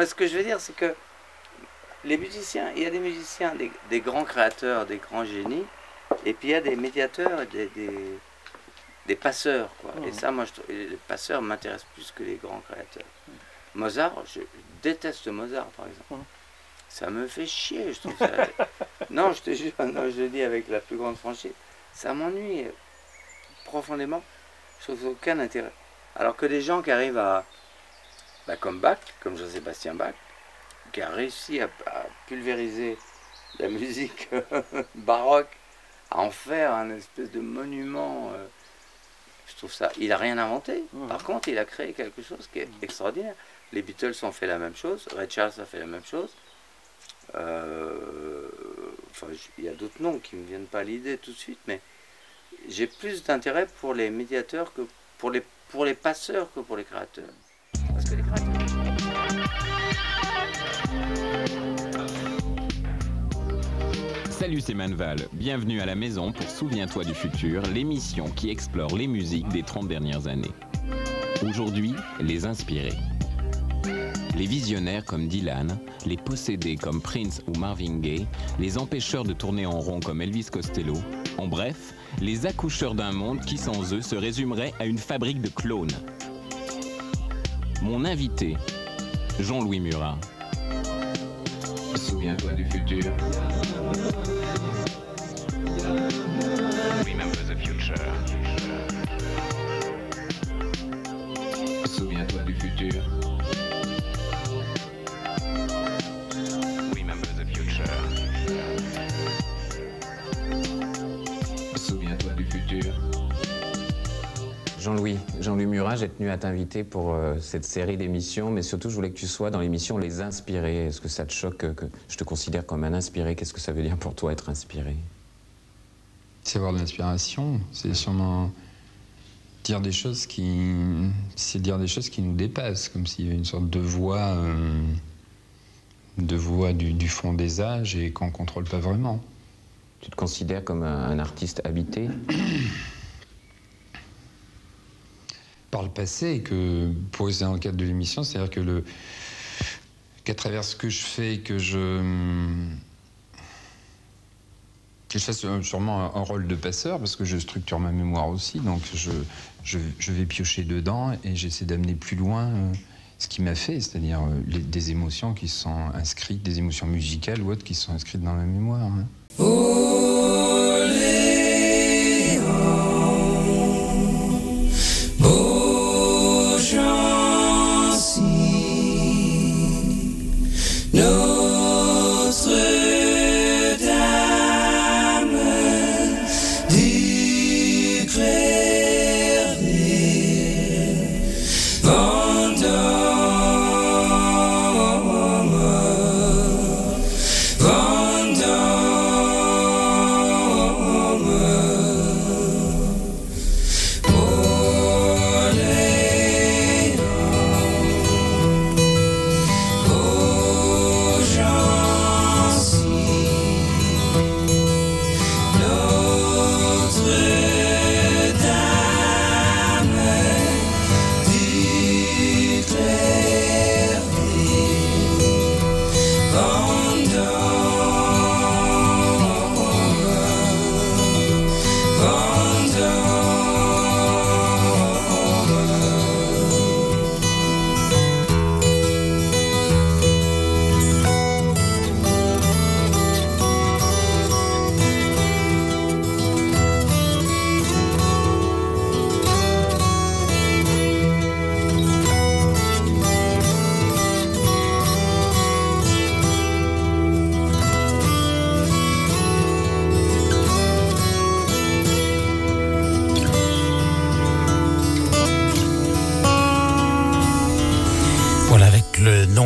mais ce que je veux dire, c'est que les musiciens, il y a des musiciens, des grands créateurs, des grands génies, et puis il y a des médiateurs, des passeurs, quoi. Et ça, moi, les passeurs m'intéressent plus que les grands créateurs. Mozart, je déteste Mozart, par exemple. Ça me fait chier, je trouve ça. Non, je te jure, non, je le dis avec la plus grande franchise, ça m'ennuie profondément. Je trouve aucun intérêt. Alors que des gens qui arrivent à, comme Bach, comme Jean-Sébastien Bach, qui a réussi à pulvériser la musique baroque, à en faire un espèce de monument, je trouve ça, il n'a rien inventé. Par contre, il a créé quelque chose qui est extraordinaire. Les Beatles ont fait la même chose, Ray Charles a fait la même chose. Il y a d'autres noms qui ne me viennent pas à l'idée tout de suite, mais j'ai plus d'intérêt pour les médiateurs que pour les passeurs que pour les créateurs. Parce que les créateurs... Salut, c'est Manval. Bienvenue à la maison pour Souviens-toi du futur, l'émission qui explore les musiques des 30 dernières années. Aujourd'hui, les inspirés. Les visionnaires comme Dylan, les possédés comme Prince ou Marvin Gaye, les empêcheurs de tourner en rond comme Elvis Costello, en bref, les accoucheurs d'un monde qui sans eux se résumerait à une fabrique de clones. Mon invité, Jean-Louis Murat. Souviens-toi du futur. Remember the future. Souviens-toi du futur. Remember the future. Souviens-toi du futur. Jean-Louis Murat, j'ai tenu à t'inviter pour cette série d'émissions, mais surtout je voulais que tu sois dans l'émission Les Inspirés. Est-ce que ça te choque que je te considère comme un inspiré? Qu'est-ce que ça veut dire pour toi être inspiré? C'est avoir de l'inspiration, c'est sûrement dire des choses qui nous dépassent, comme s'il y avait une sorte de voix du fond des âges et qu'on ne contrôle pas vraiment. Tu te considères comme un artiste habité? Par le passé, et que pour rester dans le cadre de l'émission, c'est-à-dire que qu'à travers ce que je fais, que je fasse sûrement un rôle de passeur, parce que je structure ma mémoire aussi, donc je vais piocher dedans et j'essaie d'amener plus loin ce qui m'a fait, c'est-à-dire des émotions qui sont inscrites, des émotions musicales ou autres qui sont inscrites dans ma mémoire. Hein.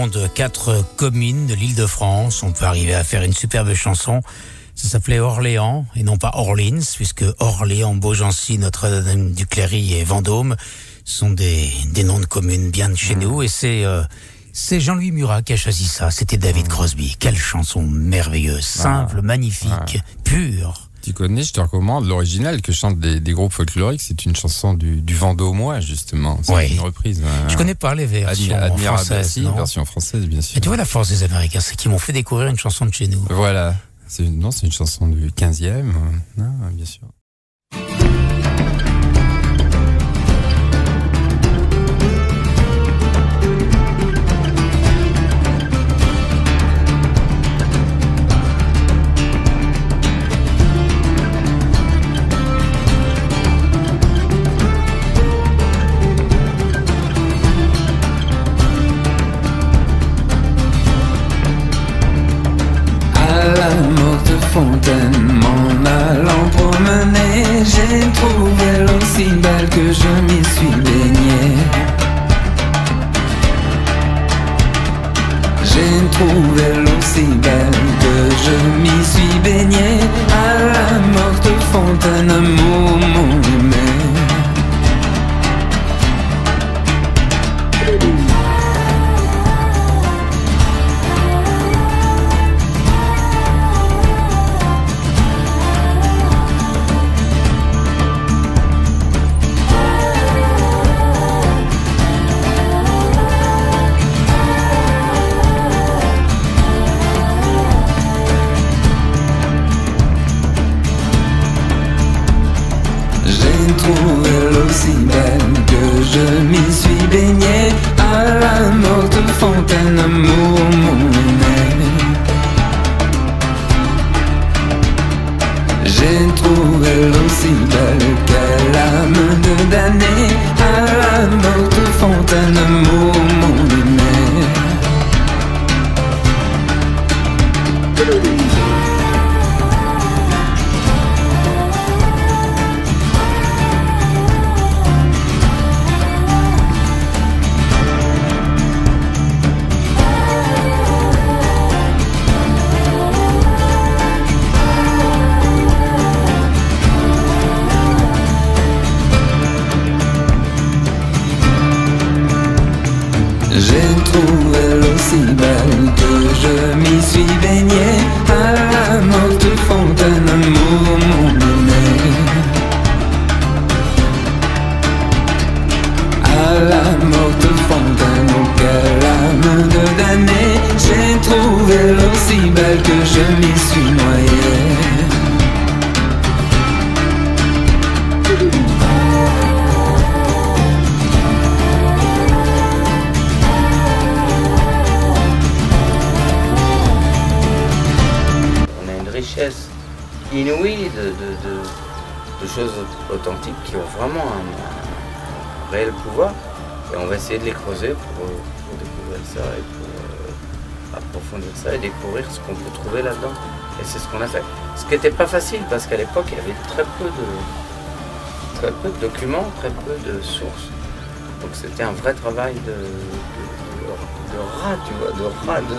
De 4 communes de l'Île-de-France, on peut arriver à faire une superbe chanson. Ça s'appelait Orléans et non pas Orleans, puisque Orléans, Beaugency, Notre-Dame du Cléry et Vendôme sont des noms de communes bien de chez nous. Et c'est Jean-Louis Murat qui a choisi ça. C'était David Crosby. Quelle chanson merveilleuse, simple, magnifique, pure. tu connais, je te recommande l'original que chantent des groupes folkloriques. C'est une chanson du Vendômois, justement. C'est une reprise. Je connais pas les versions françaises. Version française, bien sûr. Et tu vois la force des Américains, c'est qu'ils m'ont fait découvrir une chanson de chez nous. Voilà. C'est une chanson du 15e, bien sûr. Fontaine, m'en allant promener, j'ai trouvé l'eau si belle que je m'y suis baigné. J'ai trouvé l'eau si belle que je m'y suis baigné. À la morte fontaine, mon aimé. Trouvé l'eau si belle que je m'y suis baigné. À la morte fontaine, amour mon aimé. J'ai trouvé l'eau si belle qu'elle a me damné. À la morte fontaine, amour mon aimé. J'ai trouvé l'eau si belle que je m'y suis baigné. À la morte fontaine, amour mon aimé. À la morte fontaine, quelle âme de damné. J'ai trouvé l'eau si belle que je m'y suis noyé. Inouïe de choses authentiques qui ont vraiment un réel pouvoir, et on va essayer de les creuser pour découvrir ça et pour approfondir ça et découvrir ce qu'on peut trouver là-dedans, et c'est ce qu'on a fait, ce qui n'était pas facile parce qu'à l'époque il y avait très peu de documents, très peu de sources, donc c'était un vrai travail de rat, tu vois, de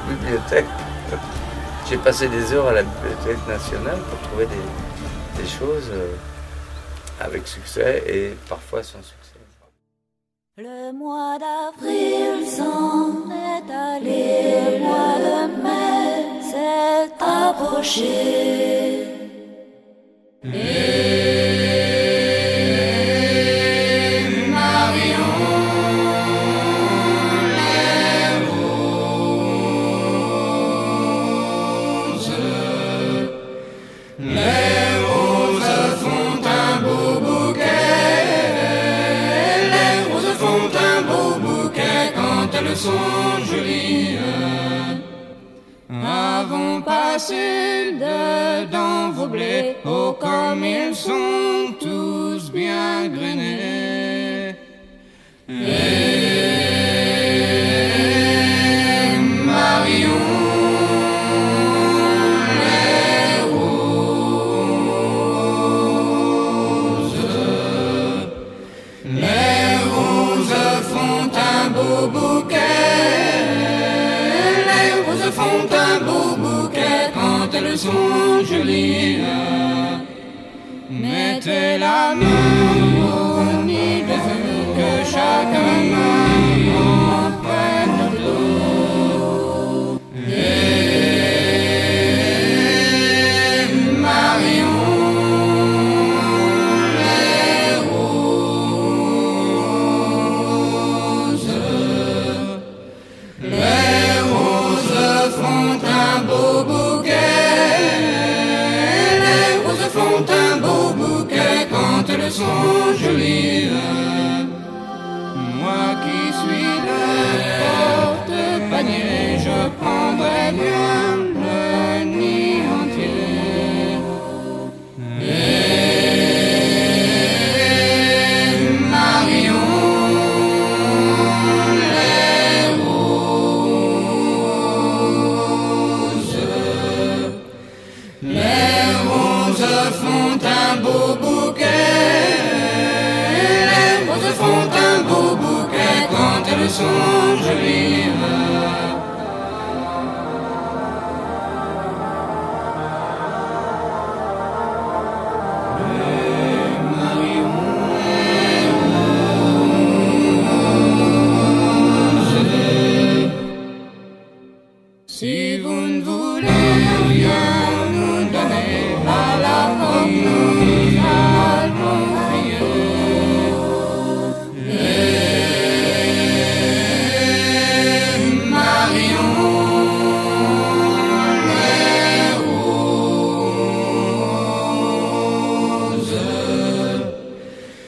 bibliothèque. J'ai passé des heures à la Bibliothèque nationale pour trouver des choses avec succès et parfois sans succès. Le mois d'avril s'en est allé, le mois de mai s'est approché. Sont jolies, avons passé dedans vos blés, oh comme ils sont tous bien grainés. Et marions les roses font un beau bouquet. Font un beau bouquet quand elles sont jolies. Mettez la main au nid que chacun en prenne le dos. Et Marion elles sont jolies. Moi qui suis le porte-panier, je prendrai bien le nid entier. Et Marion, les roses font un beau bouquet. Les roses font un beau bouquet quand elles sont jolies. Si vous ne voulez rien nous donner, alors nous allons crier. Et Marion,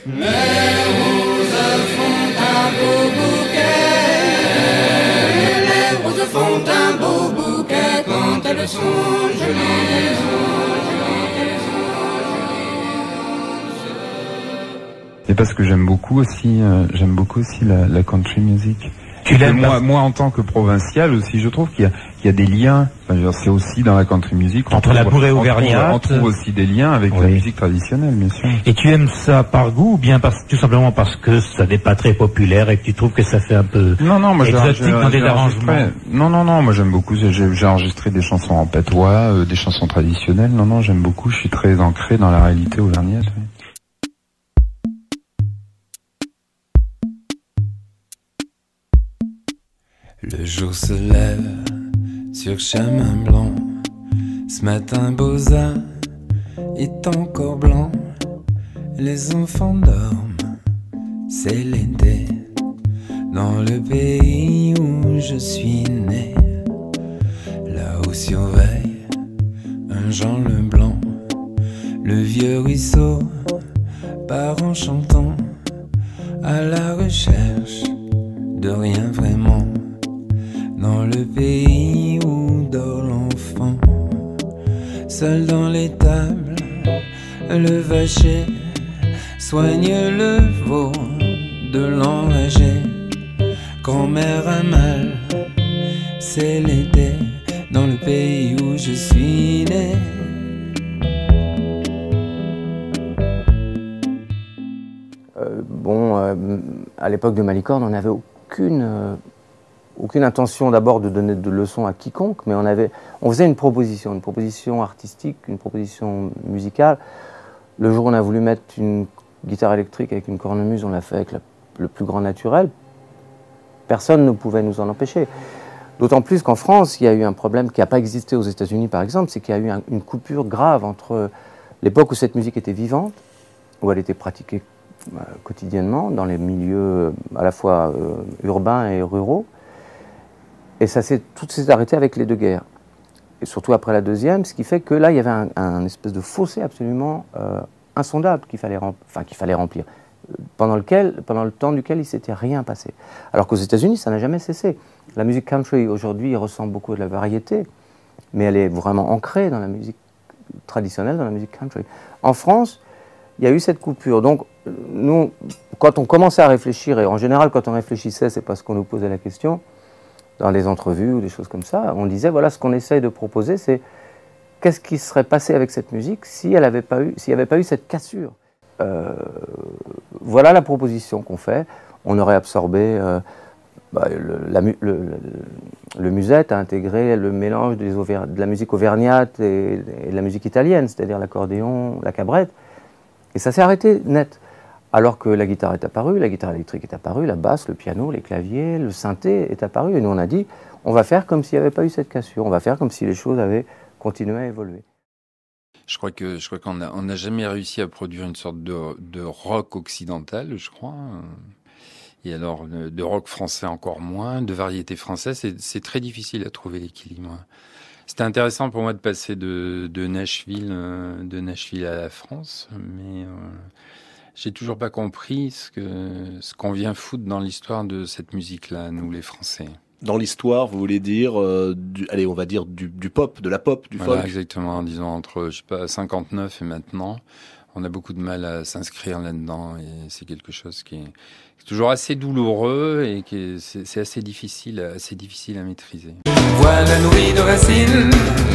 les roses font un beau bouquet. Les roses font un beau bouquet quand elles sont jolies. Et parce que j'aime beaucoup aussi la country music. Tu l'aimes moi, en tant que provincial aussi, je trouve qu'il y a des liens. Enfin, je veux dire, c'est aussi dans la country music. Entre la bourrée auvergnate. On trouve aussi des liens avec la musique traditionnelle, bien sûr. Et tu aimes ça par goût ou bien tout simplement parce que ça n'est pas très populaire et que tu trouves que ça fait un peu moi exotique dans des arrangements? Non, moi j'aime beaucoup. J'ai enregistré des chansons en patois, des chansons traditionnelles. Non, j'aime beaucoup. Je suis très ancré dans la réalité auvergnate. Oui. Le jour se lève sur chemin blanc. Ce matin, Beaux-Arts est encore blanc. Les enfants dorment, c'est l'été. Dans le pays où je suis né, là-haut surveille un Jean Leblanc. Le vieux ruisseau part en chantant à la recherche de rien vraiment. Dans le pays où dort l'enfant, seul dans l'étable, le vacher soigne le veau de l'enragé. Grand-mère a mal, c'est l'été, dans le pays où je suis né. À l'époque de Malicorne, on n'avait aucune intention d'abord de donner de leçons à quiconque, mais on faisait une proposition artistique, une proposition musicale. Le jour où on a voulu mettre une guitare électrique avec une cornemuse, on l'a fait avec le plus grand naturel. Personne ne pouvait nous en empêcher. D'autant plus qu'en France, il y a eu un problème qui n'a pas existé aux États-Unis, par exemple, c'est qu'il y a eu une coupure grave entre l'époque où cette musique était vivante, où elle était pratiquée quotidiennement dans les milieux à la fois urbains et ruraux, et tout s'est arrêté avec les deux guerres, et surtout après la deuxième, ce qui fait que là, il y avait un espèce de fossé absolument insondable qu'il fallait remplir, pendant le temps duquel il ne s'était rien passé. Alors qu'aux États-Unis, ça n'a jamais cessé. La musique country, aujourd'hui, ressemble beaucoup à de la variété, mais elle est vraiment ancrée dans la musique traditionnelle, dans la musique country. En France, il y a eu cette coupure. Donc, nous, quand on commençait à réfléchir, et en général, quand on réfléchissait, c'est parce qu'on nous posait la question, dans des entrevues ou des choses comme ça, on disait, voilà, ce qu'on essaye de proposer, c'est qu'est-ce qui serait passé avec cette musique s'il n'y avait pas eu cette cassure. Voilà la proposition qu'on fait. On aurait absorbé, le musette a intégré le mélange de la musique auvergnate et de la musique italienne, c'est-à-dire l'accordéon, la cabrette, et ça s'est arrêté net. Alors que la guitare est apparue, la guitare électrique est apparue, la basse, le piano, les claviers, le synthé est apparu. Et nous, on a dit, on va faire comme s'il n'y avait pas eu cette cassure. On va faire comme si les choses avaient continué à évoluer. Je crois qu'on n'a jamais réussi à produire une sorte de rock occidental, je crois. Et alors, de rock français encore moins, de variété française, c'est très difficile à trouver l'équilibre. C'était intéressant pour moi de passer de Nashville à la France, mais j'ai toujours pas compris ce qu'on vient foutre dans l'histoire de cette musique-là, nous les Français. Dans l'histoire, vous voulez dire, on va dire du pop, de la pop, du voilà, folk. Exactement, disons entre, 59 et maintenant, on a beaucoup de mal à s'inscrire là-dedans et c'est quelque chose qui est toujours assez douloureux et c'est assez difficile à maîtriser. Voilà nourri de racines,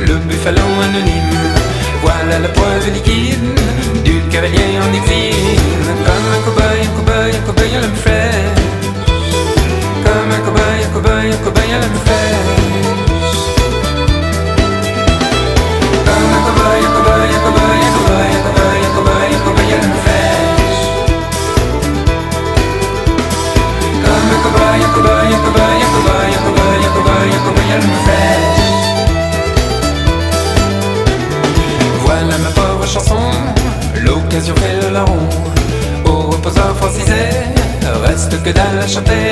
le buffalo anonyme. Voilà la preuve liquide du cavalier en exil. Comme un cow-boy à la fraîche. Comme un cow-boy à la fraîche. Comme un cow-boy à la fraîche. Comme un cow-boy à la fraîche. Voilà ma pauvre chanson, l'occasion fait le larron. Au reposant francisé, reste que dalle à chanter.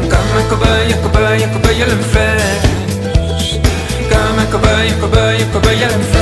Comme un cow-boy à la fraîche. Comme un cow-boy à la fraîche.